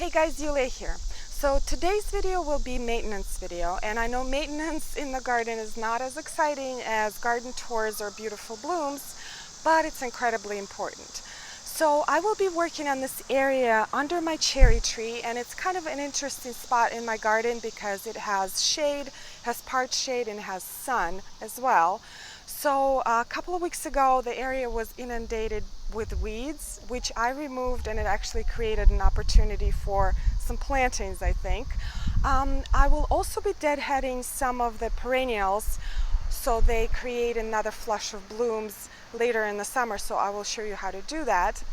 Hey guys, Yulia here. So today's video will be maintenance video, and I know maintenance in the garden is not as exciting as garden tours or beautiful blooms, but it's incredibly important. So I will be working on this area under my cherry tree, and it's kind of an interesting spot in my garden because it has shade, has part shade, and has sun as well. So a couple of weeks ago the area was inundated with weeds, which I removed, and it actually created an opportunity for some plantings, I think. I will also be deadheading some of the perennials so they create another flush of blooms later in the summer, so I will show you how to do that.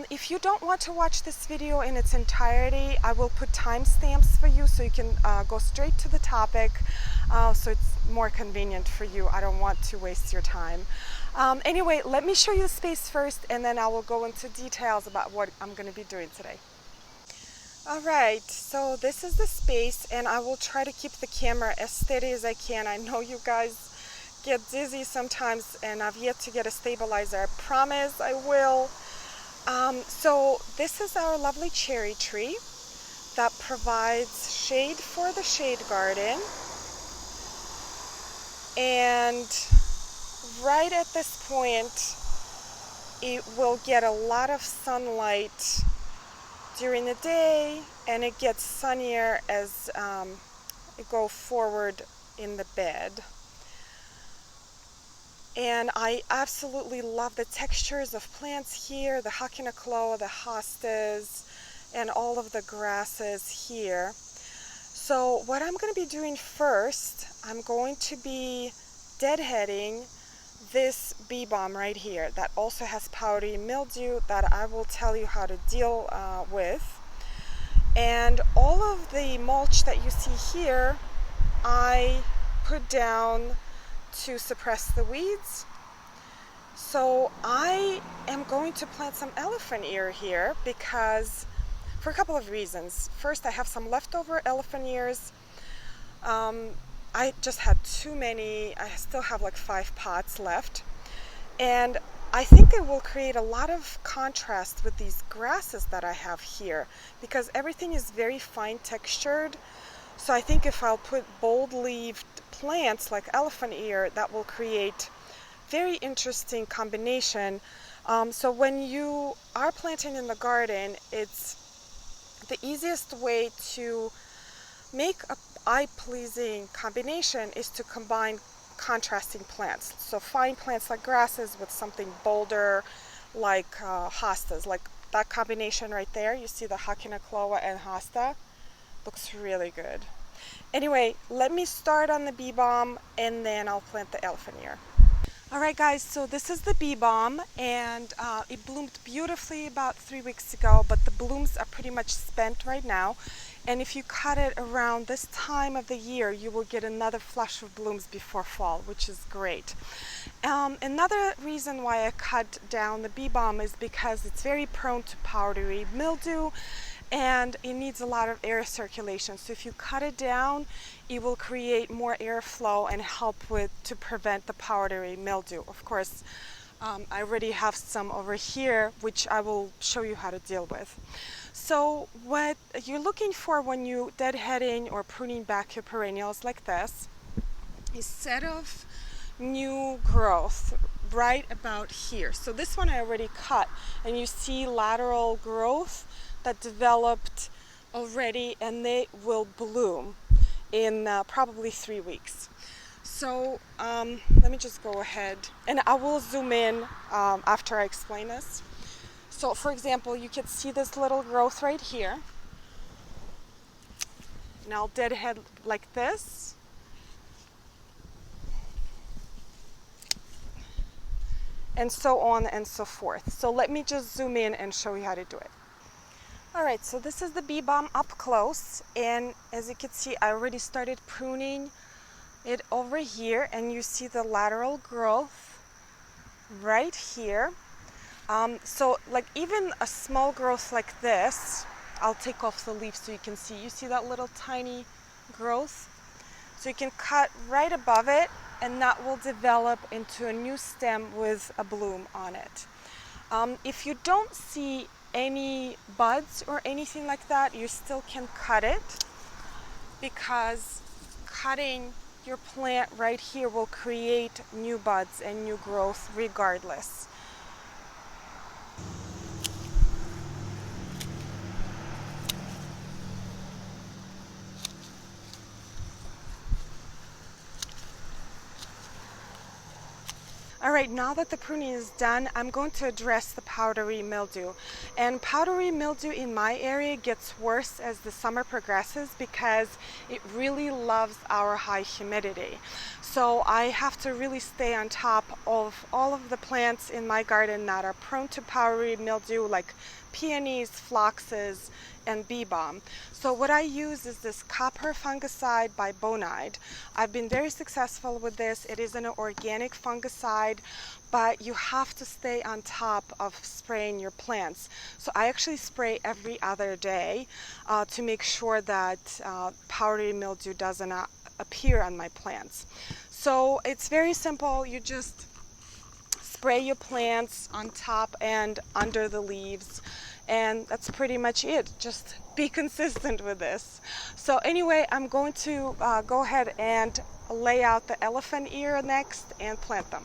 If you don't want to watch this video in its entirety, I will put timestamps for you so you can go straight to the topic, so it's more convenient for you. I don't want to waste your time. Anyway, let me show you the space first, and then I will go into details about what I'm going to be doing today. Alright, so this is the space, and I will try to keep the camera as steady as I can. I know you guys get dizzy sometimes, and I've yet to get a stabilizer. I promise I will. So this is our lovely cherry tree that provides shade for the shade garden, and right at this point it will get a lot of sunlight during the day, and it gets sunnier as it goes forward in the bed. And I absolutely love the textures of plants here, the Hakinakloa, the hostas, and all of the grasses here. So what I'm going to be doing first, I'm going to be deadheading this bee balm right here that also has powdery mildew that I will tell you how to deal with. And all of the mulch that you see here, I put down to suppress the weeds. So I am going to plant some elephant ear here because, for a couple of reasons. First, I have some leftover elephant ears. I just had too many. I still have like 5 pots left, and I think it will create a lot of contrast with these grasses that I have here because everything is very fine textured. So I think if I'll put bold-leaved plants like elephant ear, that will create very interesting combination. So when you are planting in the garden, it's the easiest way to make a eye-pleasing combination is to combine contrasting plants. So fine plants like grasses with something bolder like hostas, like that combination right there. You see the Hakinakloa and hosta? Looks really good. Anyway, let me start on the bee balm, and then I'll plant the elephant ear. Alright guys, so this is the bee balm, and it bloomed beautifully about 3 weeks ago, but the blooms are pretty much spent right now. And if you cut it around this time of the year, you will get another flush of blooms before fall, which is great. Another reason why I cut down the bee balm is because it's very prone to powdery mildew, and it needs a lot of air circulation. So if you cut it down, it will create more airflow and help to prevent the powdery mildew. Of course, I already have some over here, which I will show you how to deal with. So what you're looking for when you deadheading or pruning back your perennials like this is set of new growth right about here. So this one I already cut, and you see lateral growth that developed already, and they will bloom in probably 3 weeks. So let me just go ahead, and I will zoom in after I explain this. So for example, you can see this little growth right here, and I'll deadhead like this. And so on and so forth. So let me just zoom in and show you how to do it. Alright, so this is the bee balm up close, and as you can see, I already started pruning it over here, and you see the lateral growth right here. So like even a small growth like this, I'll take off the leaf so you can see. You see that little tiny growth? So you can cut right above it, and that will develop into a new stem with a bloom on it. If you don't see any buds or anything like that, you still can cut it, because cutting your plant right here will create new buds and new growth regardless. All right, now that the pruning is done, I'm going to address the powdery mildew. And powdery mildew in my area gets worse as the summer progresses because it really loves our high humidity. So I have to really stay on top of all of the plants in my garden that are prone to powdery mildew, like peonies, phloxes, and bee balm. So what I use is this copper fungicide by Bonide. I've been very successful with this. It is an organic fungicide, but you have to stay on top of spraying your plants. So I actually spray every other day to make sure that powdery mildew doesn't appear on my plants. So it's very simple. You just spray your plants on top and under the leaves, and that's pretty much it. Just be consistent with this. So anyway, I'm going to go ahead and lay out the elephant ear next and plant them.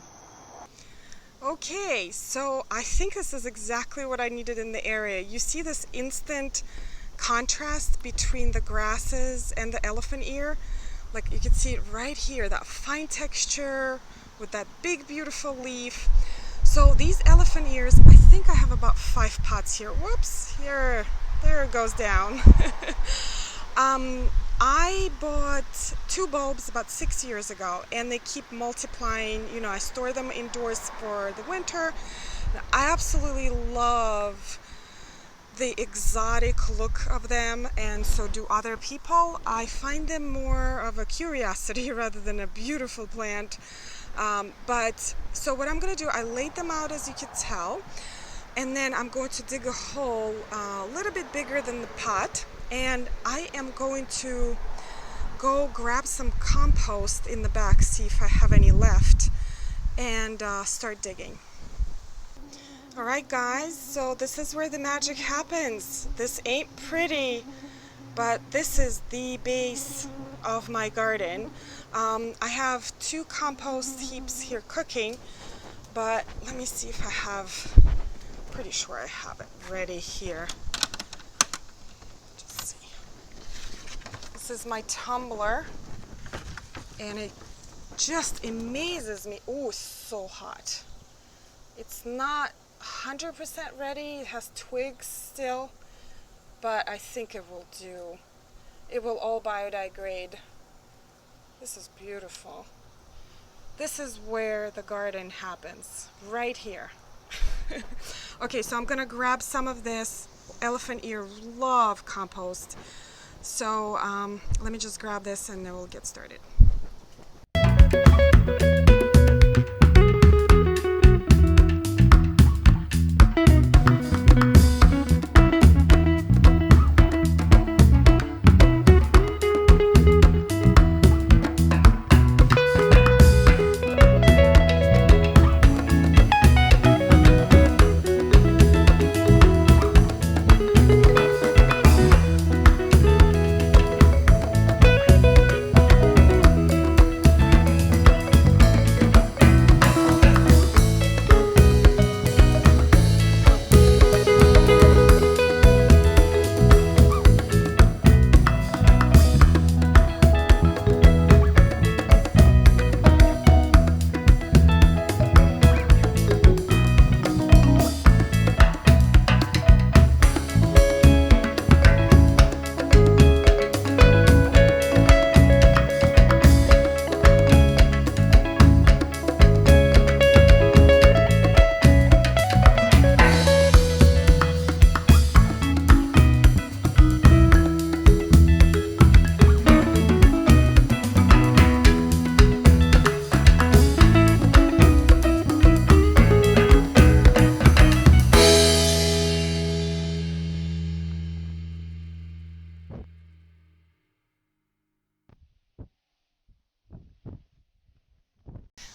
Okay, so I think this is exactly what I needed in the area. You see this instant contrast between the grasses and the elephant ear? Like, you can see it right here, that fine texture with that big beautiful leaf. So these elephant ears, I think I have about 5 pots here. Whoops, there it goes down. I bought 2 bulbs about 6 years ago, and they keep multiplying. You know, I store them indoors for the winter. I absolutely love the exotic look of them, and so do other people. I find them more of a curiosity rather than a beautiful plant. So what I'm going to do, I laid them out as you can tell, and then I'm going to dig a hole a little bit bigger than the pot, and I am going to go grab some compost in the back, see if I have any left, and start digging. Alright guys, so this is where the magic happens. This ain't pretty, but this is the base of my garden. I have 2 compost heaps here cooking, but let me see if I have, pretty sure I have it ready here. Just see. This is my tumbler, and it just amazes me. Oh, it's so hot. It's not 100% ready. It has twigs still, but I think it will do. It will all biodegrade. This is beautiful. This is where the garden happens, right here. Okay, so I'm gonna grab some of this. Elephant ear love compost. So let me just grab this and then we'll get started.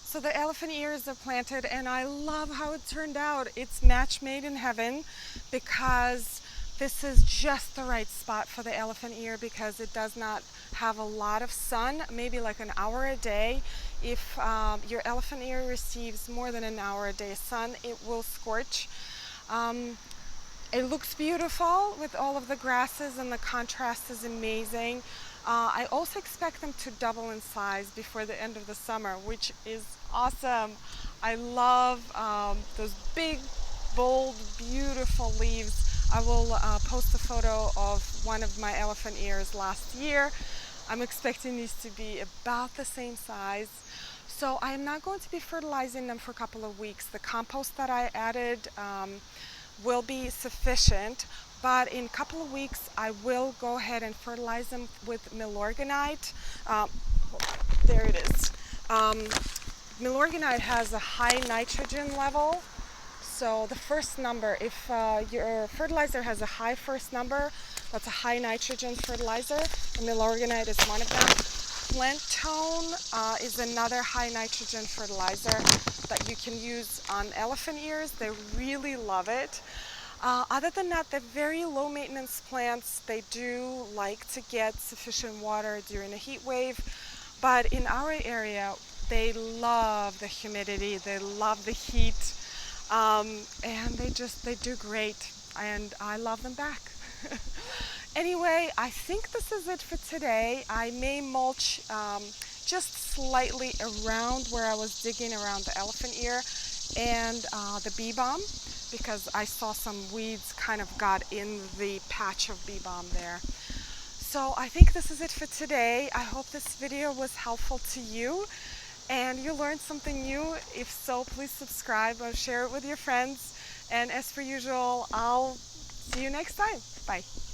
So the elephant ears are planted, and I love how it turned out. It's match made in heaven. because this is just the right spot for the elephant ear because it does not have a lot of sun, maybe like an hour a day. If your elephant ear receives more than an hour a day sun, it will scorch. It looks beautiful with all of the grasses, and the contrast is amazing. I also expect them to double in size before the end of the summer, which is awesome. I love those big, bold, beautiful leaves. I will post a photo of one of my elephant ears last year. I'm expecting these to be about the same size. So I'm not going to be fertilizing them for a couple of weeks. The compost that I added will be sufficient, but in a couple of weeks I will go ahead and fertilize them with milorganite. There it is. Milorganite has a high nitrogen level, so the first number, if your fertilizer has a high first number, that's a high nitrogen fertilizer, and milorganite is one of them. Plant tone is another high nitrogen fertilizer that you can use on elephant ears. They really love it. Other than that, they're very low maintenance plants. They do like to get sufficient water during a heat wave, but in our area they love the humidity, they love the heat, and they do great, and I love them back. Anyway, I think this is it for today. I may mulch just slightly around where I was digging around the elephant ear and the bee balm, because I saw some weeds kind of got in the patch of bee balm there. So I think this is it for today. I hope this video was helpful to you and you learned something new. If so, please subscribe or share it with your friends. And as per usual, I'll see you next time. Bye.